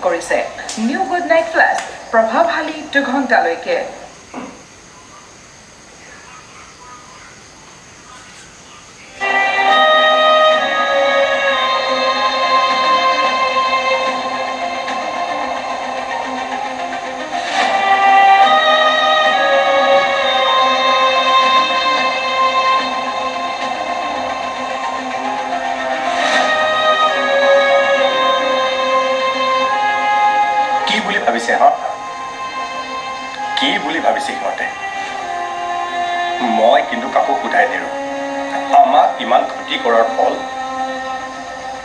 কৰিছে new good night flash প্ৰভাৱশালী 2 ঘণ্টালৈকে মই কিন্তু কাকো সোধাই নিৰো আমাক ইমান ক্ষতি কৰাৰ ফল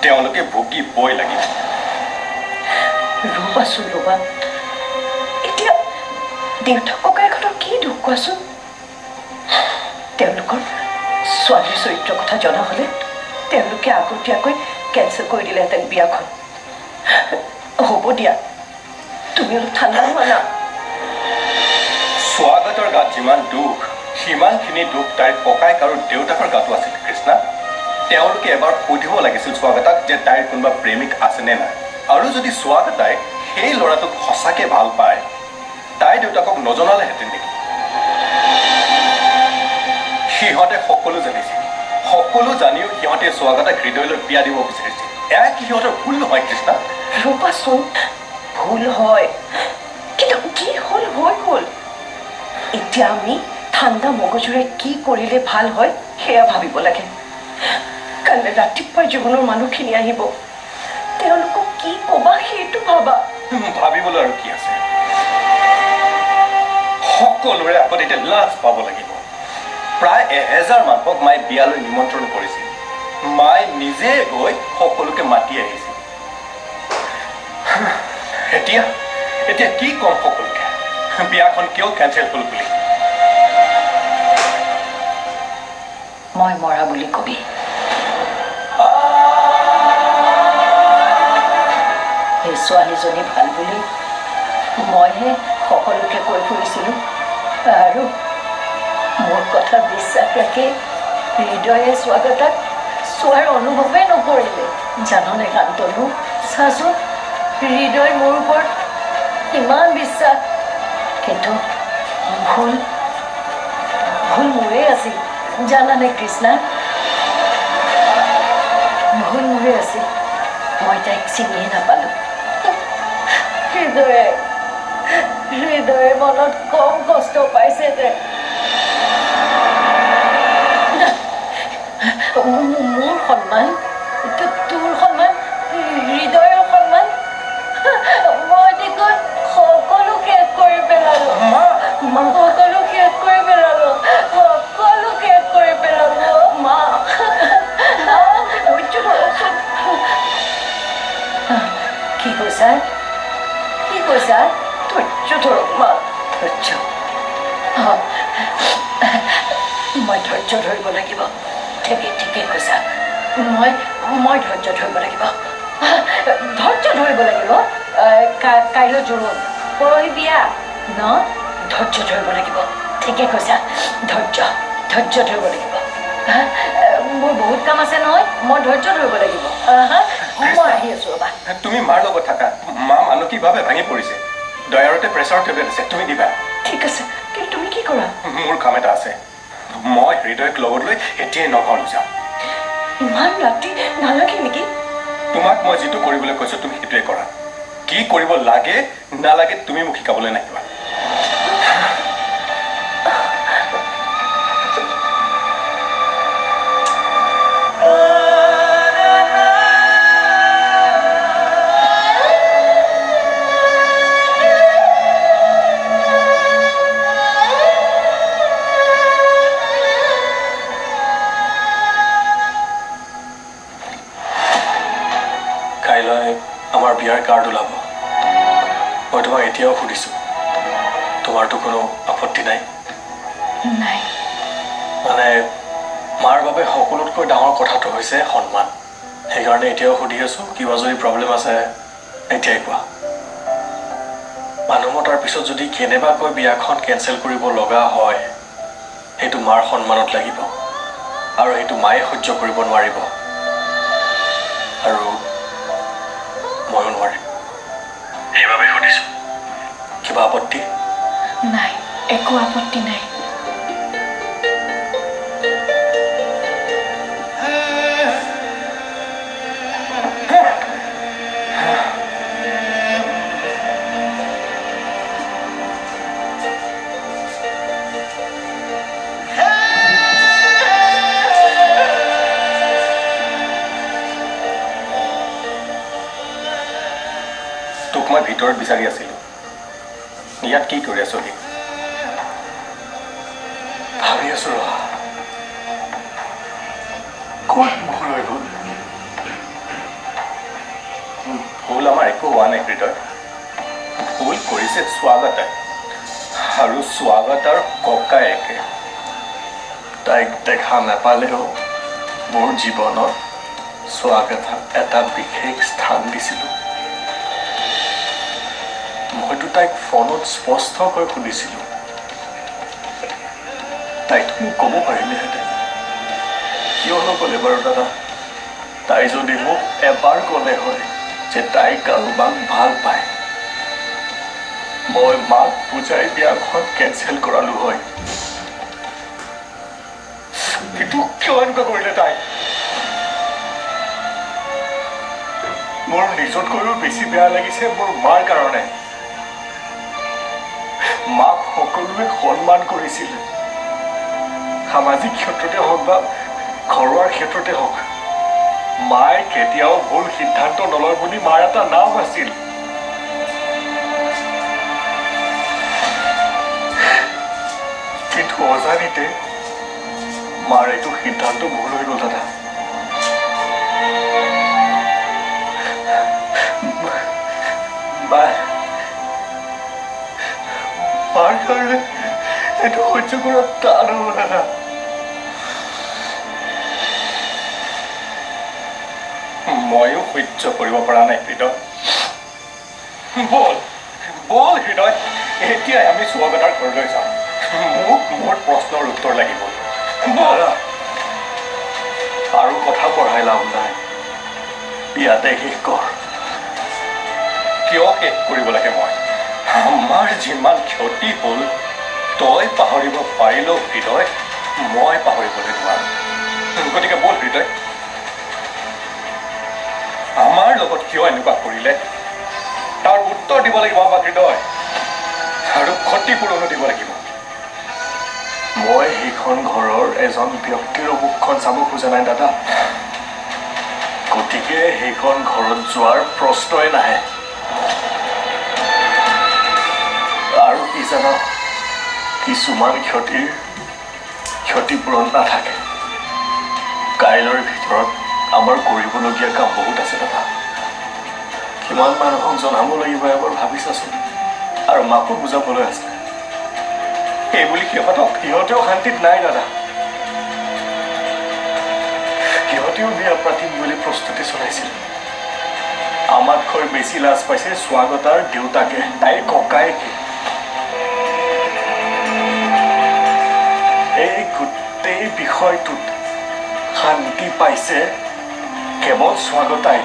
তেওঁলোকে ভুগিবই লাগিব ৰবা এতিয়া দেউতাক ককাইহঁতৰ কি দুখ কোৱাচোন তেওঁলোকৰ ছোৱালীৰ চৰিত্ৰৰ কথা জনা হ'লে তেওঁলোকে আগতীয়াকৈ কেঞ্চেল কৰি দিলেহেঁতেন বিয়াখন হ'ব দিয়া তুমি অলপ ঠাণ্ডা হোৱা না স্বাগতৰ গাত যিমান দুখ সিমানখিনি দুখ তাইৰ ককাইক আৰু দেউতাকৰ গাতো আছিল কৃষ্ণা তেওঁলোকে এবাৰ সুধিব লাগিছিল স্বাগতাক যে তাইৰ কোনোবা প্ৰেমিক আছেনে নাই আৰু যদি স্বাগতাই সেই ল'ৰাটোক সঁচাকে ভাল পায় তাই দেউতাকক নজনালেহেঁতেন নেকি সিহঁতে সকলো জানিছিল সকলো জানিও সিহঁতে স্বাগতাক হৃদয়লৈ বিয়া দিব বিচাৰিছিল এয়া কি সিহঁতৰ ভুল নহয় কৃষ্ণা ৰূপাচোন ভুল হয় কিন্তু কি হ'ল হৈ গ'ল এতিয়া আমি ঠাণ্ডা মগজুৰে কি কৰিলে ভাল হয় সেয়া ভাবিব লাগে কাইলৈ ৰাতিপুৱাই জীৱনৰ মানুহখিনি আহিব তেওঁলোকক কি ক'বা সেইটো ভাবা ভাবিবলৈ আৰু কি আছে সকলোৰে আগত এতিয়া লাজ পাব লাগিব প্ৰায় 1000 মানুহক মায়ে বিয়ালৈ নিমন্ত্ৰণ কৰিছিল মায়ে নিজে গৈ সকলোকে মাতি আহিছিল এতিয়া কি কম সকলোকে বিয়াখন কিয় কেঞ্চেল হ'ল বুলি মই মৰা বুলি কবি সেই ছোৱালীজনী ভাল বুলি মইহে সকলোকে কৈ ফুৰিছিলোঁ আৰু মোৰ কথা বিশ্বাস ৰাখি হৃদয়ে স্বাগতাক চোৱাৰ অনুভৱেই নকৰিলে জাননে কান্তনু চাচোন হৃদয় মোৰ ওপৰত ইমান বিশ্বাস কিন্তু ভুল মোৰে আছিল জানানে কৃষ্ণা ভুল মোৰে আছিল মই তাইক চিনিয়ে নাপালোঁ হৃদয়ে মনত কম কষ্ট পাইছে যে মোৰ সন্মান তোৰ সন্মান হৃদয়ৰ সন্মান মই দেখোন সকলো শেষ কৰি পেলালোঁ সকলো শেষ কৰি পেলালোঁ মা কি কৈছা ধৈৰ্য ধৰক মা ধৈৰ্য মই ধৈৰ্য ধৰিব লাগিব ঠিকে কৈছা মই ধৈৰ্য ধৰিব লাগিব কাইলৈ জোৰোণ পৰহি বিয়া ন ধৈৰ্য ধৰিব লাগিব ঠিকে কৈছা ধৈৰ্য ধৰিব লাগিব মোৰ বহুত কাম আছে নহয় মই ধৈৰ্য ধৰিব লাগিব মই আহি আছোঁ ৰ'বা তুমি মাৰ লগত থাকা মা মানসিকভাৱে ভাঙি পৰিছে দয়াৰতে প্ৰেছাৰ টেবলেট আছে তুমি দিবা ঠিক আছে কিন্তু তুমি কি কৰা মোৰ কাম এটা আছে মই হৃদয়ক লগত লৈ এতিয়াই নগাঁৱলৈ যাম ইমান ৰাতি নালাগে নেকি তোমাক মই যিটো কৰিবলৈ কৈছোঁ তুমি সেইটোৱে কৰা কি কৰিব লাগে নালাগে তুমি মোক শিকাবলৈ নাহিবা আমাৰ বিয়াৰ কাৰ্ড ওলাব মই তোমাক এতিয়াও সুধিছোঁ তোমাৰতো কোনো আপত্তি নাই মানে মাৰ বাবে সকলোতকৈ ডাঙৰ কথাটো হৈছে সন্মান সেইকাৰণে এতিয়াও সুধি আছোঁ কিবা যদি প্ৰব্লেম আছে এতিয়াই কোৱা মানুহ মতাৰ পিছত যদি কেনেবাকৈ বিয়াখন কেঞ্চেল কৰিব লগা হয় সেইটো মাৰ সন্মানত লাগিব আৰু সেইটো মায়ে সহ্য কৰিব নোৱাৰিব আৰু ময়ো নোৱাৰিম সেইবাবে সুধিছো কিবা আপত্তি নাই একো আপত্তি নাই তোক মই ভিতৰত বিচাৰি আছিলোঁ ইয়াত কি কৰি আছ সি ভাবি আছো ৰ ক'ত ভুল হৈ গ'ল ভুল আমাৰ একো হোৱা নাই হৃদয় ভুল কৰিছে স্বাগতাই আৰু স্বাগতাৰ ককায়েকে তাইক দেখা নাপালেও মোৰ জীৱনত স্বাগতাক এটা বিশেষ স্থান দিছিলোঁ মইতো তাইক ফোনত স্পষ্টকৈ সুধিছিলোঁ তাইতো মোক ক'ব পাৰিলেহেঁতেন কিয় নক'লে বাৰু দাদা তাই যদি মোক এবাৰ ক'লে হয় যে তাই কাৰোবাক ভাল পায় মই মাক বুজাই বিয়াখন কেঞ্চেল কৰালোঁ হয় কিন্তু কিয় এনেকুৱা কৰিলে তাই মোৰ নিজতকৈও বেছি বেয়া লাগিছে মোৰ মাৰ কাৰণে মাক সকলোৱে সন্মান কৰিছিল সামাজিক ক্ষেত্ৰতে হওক বা ঘৰুৱাৰ ক্ষেত্ৰতে হওক মায়ে কেতিয়াও ভুল সিদ্ধান্ত নলয় বুলি মাৰ এটা নাম আছিল কিন্তু অজানিতে মাৰ এইটো সিদ্ধান্ত ভুল হৈ গ'ল দাদা মাৰ কাৰণে এইটো সহ্য কৰা টান হ'ব দাদা ময়ো সহ্য কৰিব পৰা নাই হৃদয় বল হৃদয় এতিয়াই আমি স্বাগতাৰ ঘৰলৈ যাওঁ মোক মোৰ প্ৰশ্নৰ উত্তৰ লাগিব বল আৰু কথা পঢ়াই লাভ নাই ইয়াতে শেষ কৰ কিয় শেষ কৰিব লাগে মই আমাৰ যিমান ক্ষতি হ'ল তই পাহৰিব পাৰিলেও হৃদয় মই পাহৰিবলৈ নোৱাৰোঁ গতিকে বল হৃদয় আমাৰ লগত কিয় এনেকুৱা কৰিলে তাৰ উত্তৰ দিব লাগিব আমাক হৃদয় আৰু ক্ষতিপূৰণো দিব লাগিব মই সেইখন ঘৰৰ এজন ব্যক্তিৰ মুখখন চাব খোজা নাই দাদা গতিকে সেইখন ঘৰত যোৱাৰ প্ৰশ্নই নাহে আৰু কি জানা কিছুমান ক্ষতিপূৰণ নাথাকে কাইলৈৰ ভিতৰত আমাৰ কৰিবলগীয়া কাম বহুত আছে দাদা কিমান মানুহক জনাব লাগিব এবাৰ ভাবি চাচোন আৰু মাকো বুজাবলৈ আছে এইবুলি সিহঁতেও শান্তিত নাই দাদা সিহঁতেও বিয়া পাতিম বুলি প্ৰস্তুতি চলাইছিল আমাতকৈ বেছি লাজ পাইছে স্বাগতাৰ দেউতাকে তাইৰ ককায়েকে এই গোটেই বিষয়টোত শান্তি পাইছে কেৱল স্বাগতাই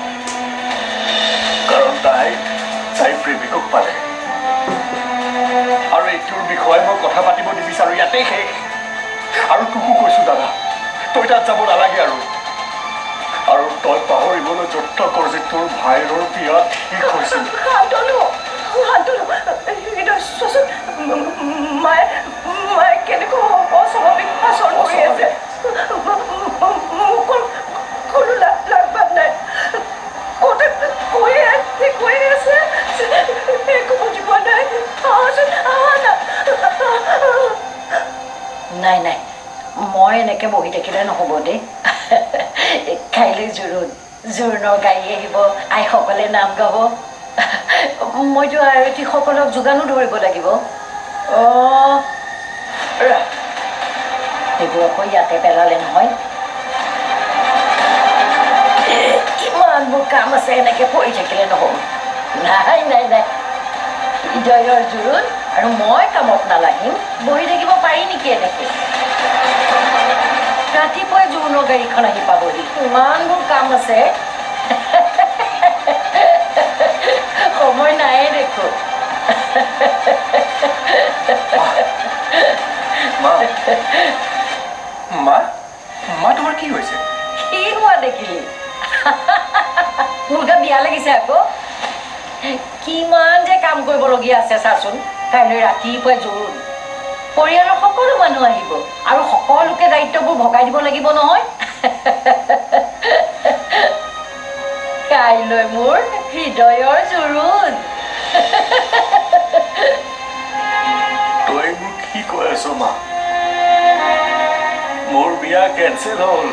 কাৰণ তাইৰ প্ৰেমিকক পালে আৰু এইটোৰ বিষয়ে মই কথা পাতিব নিবিচাৰোঁ ইয়াতেই শেষ আৰু তোকো কৈছোঁ দাদা তই তাত যাব নালাগে আৰু তই পাহৰিবলৈ যত্ন কৰ যে তোৰ ভাইৰৰ বিয়া ঠিক হৈছিল মায়ে কেনেকৈ অস্বাভাৱিক আচৰণ কৰি আছে কোনো লাগ নাই কৈ আছে একো বুজি পোৱা নাই নাই মই এনেকে বহি থাকিলে নহ'ব দেই কাইলৈ জোৰোণৰ গাড়ী আহিব আইসকলে নাম গাব মইতো আয়তীসকলক যোগানো ধৰিব লাগিব সেইবোৰ আকৌ ইয়াতে পেলালে নহয় ইমানবোৰ কাম আছে এনেকে পৰি থাকিলে নহ'ব নাই হৃদয়ৰ জোৰোণ আৰু মই কামত নালাগিম বহি থাকিব পাৰি নেকি এনেকে ৰাতিপুৱাই জোৰোণৰ গাড়ীখন আহি পাবহি ইমানবোৰ কাম আছে সময় মই নায়ে দেখো মা মা মা তোমাৰ কি হৈছে কি হোৱা দেখিলি মোৰ গা বিয়া লাগিছে আকৌ কিমান যে কাম কৰিবলগীয়া আছে চাচোন কাইলৈ ৰাতিপুৱাই জৰুৰ পৰিয়ালৰ সকলো মানুহ আহিব আৰু সকলোকে দায়িত্ববোৰ ভগাই দিব লাগিব নহয় কাইলৈ মোৰ হৃদয়ৰ জোৰোণ তই মোক কি কৈ আছ মা মোৰ বিয়া কেঞ্চেল হ'ল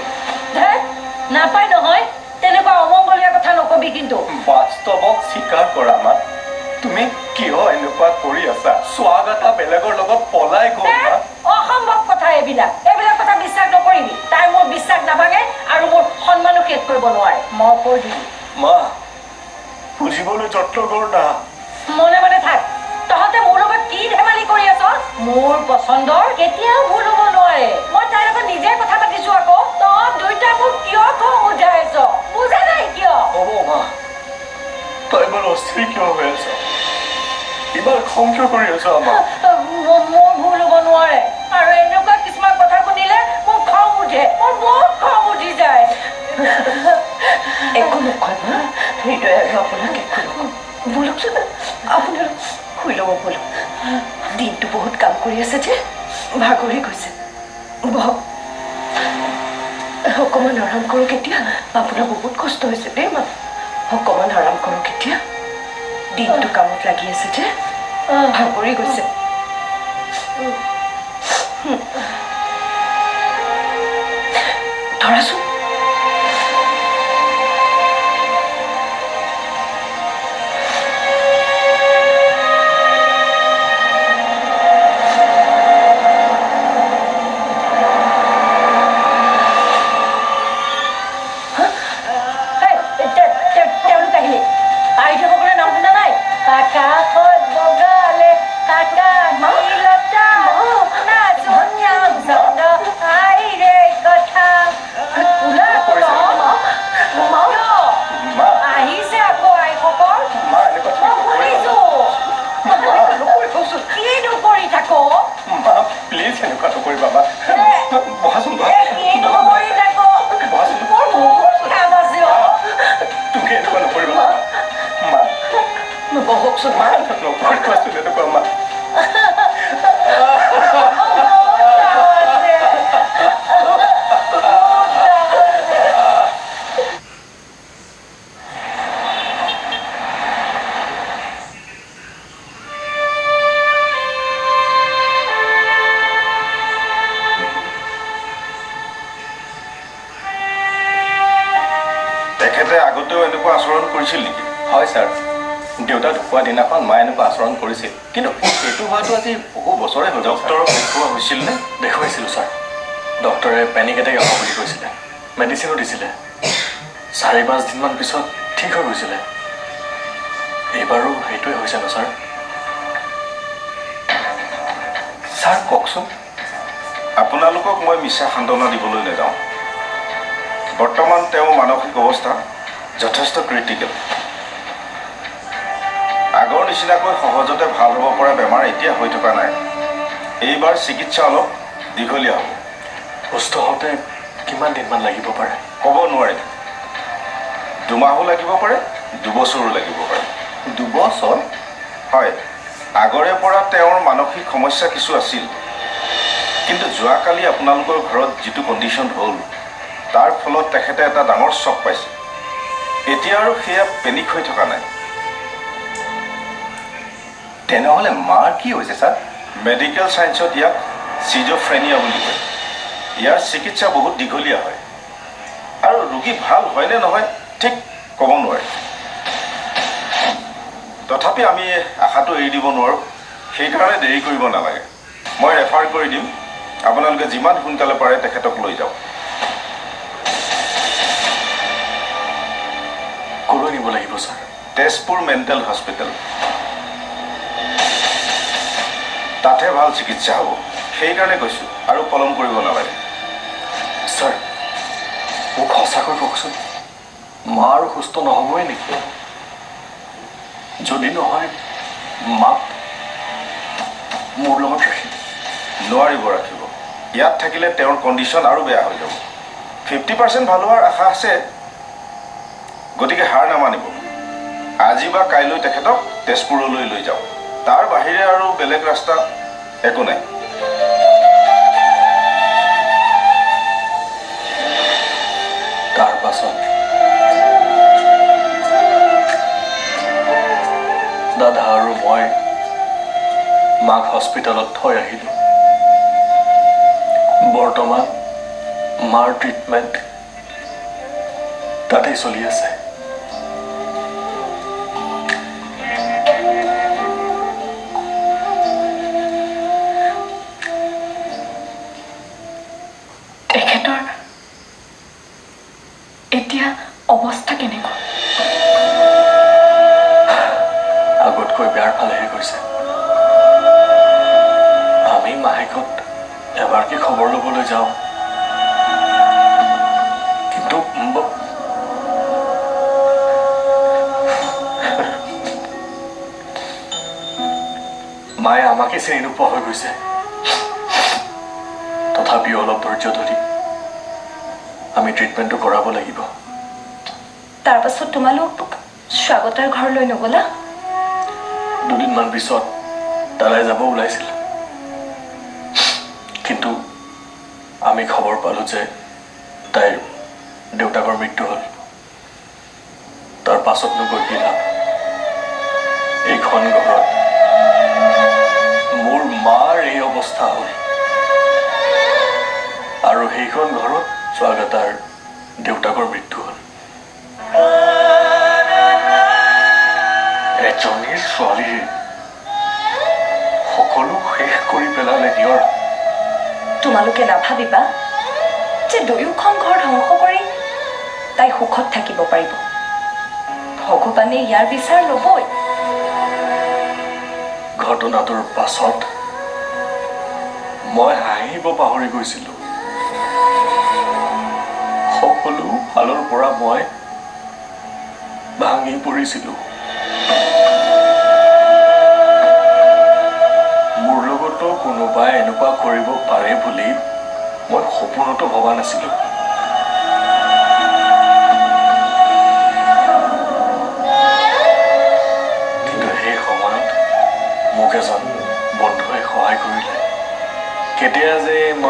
নাপায় নহয় তেনেকুৱা অমংগলীয়া কথা নকবি কিন্তু বাস্তৱক স্বীকাৰ কৰা মা তুমি কিয় এনেকুৱা কৰি আছা স্বাগতা বেলেগৰ লগত পলাই গ'ল মা অসম্ভৱ কথা এইবিলাক কথা বিশ্বাস নকৰিবি তাই মোৰ বিশ্বাস নাভাঙে আৰু মোৰ সন্মানো শেষ কৰিব নোৱাৰে মই কৈ দিলো মা বুজিবলৈ যত্ন কৰ না মনে মনে থাক তহঁতে মোৰ লগত কি ধেমালি কৰি আছ মোৰ পচন্দৰ কেতিয়াও ভুল হ'ব নোৱাৰে মই তাইৰ লগত নিজে কথা পাতিছো আকৌ তহঁত দুইটা মোক কিয় খং উঠাই আছ বুজা নাই কিয় হ'ব মা তই ইমান অস্থিৰ কিয় হৈ আছ ইমান খং কিয় কৰি আছ আমাক মোৰ ভুল হ'ব নোৱাৰে আৰু এনেকুৱা কিছুমান কথা শুনিলে মোৰ খং উঠে মোৰ বহুত খং উঠি যায় একো নকয় মা হৃদয় আৰু আপোনাক একো নকয় বলকচোন আপোনালোক শুই ল'ব বলক দিনটো বহুত কাম কৰি আছে যে ভাগৰি গৈছে বহক অকণমান আৰাম কৰক এতিয়া আপোনাৰ বহুত কষ্ট হৈছে দেই মা অকণমান আৰাম কৰক এতিয়া দিনটো কামত লাগি আছে যে ভাগৰি গৈছে ধৰাচোন আগতেও এনেকুৱা আচৰণ কৰিছিল নেকি হয় ছাৰ দেউতা ঢুকুৱা দিনাখন মায়ে এনেকুৱা আচৰণ কৰিছিল কিন্তু এইটো হোৱাটো আজি বহু বছৰে হ'ল ডক্টৰক দেখুওৱা হৈছিল নে দেখুৱাইছিলোঁ ছাৰ ডক্টৰে পেনিক এটেক হ'ব বুলি কৈছিলে মেডিচিনো দিছিলে 4-5 দিনমান পিছত ঠিক হৈ গৈছিলে এইবাৰো সেইটোৱে হৈছে ন ছাৰ ছাৰ কওকচোন আপোনালোকক মই মিছা সান্তনা দিবলৈ নাযাওঁ বৰ্তমান তেওঁ মানসিক অৱস্থা যথেষ্ট ক্ৰিটিকেল আগৰ নিচিনাকৈ সহজতে ভাল হ'ব পৰা বেমাৰ এতিয়া হৈ থকা নাই এইবাৰ চিকিৎসা অলপ দীঘলীয়া হ'ব সুস্থ হওঁতে কিমান দিনমান লাগিব পাৰে ক'ব নোৱাৰিম 2 মাহো লাগিব পাৰে 2 বছৰো লাগিব পাৰে 2 বছৰ হয় আগৰে পৰা তেওঁৰ মানসিক সমস্যা কিছু আছিল কিন্তু যোৱাকালি আপোনালোকৰ ঘৰত যিটো কণ্ডিশ্যন হ'ল তাৰ ফলত তেখেতে এটা ডাঙৰ শ্বক পাইছে এতিয়া আৰু সেয়া পেনিক হৈ থকা নাই তেনেহ'লে মাৰ কি হৈছে ছাৰ মেডিকেল ছায়েন্সত ইয়াক চিজোফ্ৰেনিয়া বুলি কয় ইয়াৰ চিকিৎসা বহুত দীঘলীয়া হয় আৰু ৰোগী ভাল হয়নে নহয় ঠিক ক'ব নোৱাৰে তথাপি আমি আশাটো এৰি দিব নোৱাৰোঁ সেইকাৰণে দেৰি কৰিব নালাগে মই ৰেফাৰ কৰি দিম আপোনালোকে যিমান সোনকালে পাৰে তেখেতক লৈ যাওক ক'লৈ নিব লাগিব ছাৰ তেজপুৰ মেণ্টেল হস্পিটেল তাতহে ভাল চিকিৎসা হ'ব সেইকাৰণে কৈছোঁ আৰু পলম কৰিব নালাগে ছাৰ মোক সঁচাকৈ কওকচোন মা আৰু সুস্থ নহ'বই নেকি যদি নহয় মাক মোৰ লগত ৰাখিম। নোৱাৰিব ৰাখিব। ইয়াত থাকিলে তেওঁৰ কণ্ডিশ্যন আৰু বেয়া হৈ যাব। 50% ভাল হোৱাৰ আশা আছে, গতিকে হাৰ নামানিব। আজি বা কাইলৈ তেখেতক তেজপুৰলৈ লৈ যাওঁ। তাৰ বাহিৰে আৰু বেলেগ ৰাস্তা একো নাই। তাৰ পাছত দাদা আৰু মই মাক হস্পিটেলত থৈ আহিলোঁ। বৰ্তমান মাৰ ট্ৰিটমেণ্ট তাতেই চলি আছে। তেখেতৰ এতিয়া অৱস্থা কেনেকুৱা? আগতকৈ বেয়াৰ ফালেহে গৈছে। আমি মাহেকত এবাৰকে খবৰ ল'বলৈ যাওঁ, কিন্তু মায়ে আমাকে চিনি নোপোৱা হৈ গৈছে। তথাপিও অলপ ধৈৰ্য ধৰি আমি ট্ৰিটমেণ্টটো কৰাব লাগিব। তাৰ পাছত তোমালোক স্বাগতাৰ ঘৰলৈ নগলা? দুদিনমান পিছত তালৈ যাব ওলাইছিল, কিন্তু আমি খবৰ পালোঁ যে তাইৰ দেউতাকৰ মৃত্যু হ'ল। তাৰ পাছতনো গৈ কি লাভ? এইখন ঘৰত মোৰ মাৰ এই অৱস্থা হ'ল, আৰু সেইখন ঘৰত স্বাগতাৰ দেউতাকৰ মৃত্যু হ'ল। এজনী ছোৱালীয়ে সকলো শেষ কৰি পেলালে নিয়ৰ। তোমালোকে নাভাবিবা যে দুয়োখন ঘৰ ধ্বংস কৰি তাই সুখত থাকিব পাৰিব। ভগৱানে ইয়াৰ বিচাৰ ল'বই। ঘটনাটোৰ পাছত মই হাঁহিব পাহৰি গৈছিলোঁ। সকলো ফালৰ পৰা মই ভাঙি পৰিছিলোঁ। মোৰ লগতো কোনোবাই এনেকুৱা কৰিব পাৰে বুলি মই সপোনতো ভবা নাছিলোঁ। কিন্তু সেই সময়ত মোক এজন বন্ধুৱে সহায় কৰিলে। কেতিয়া যে মই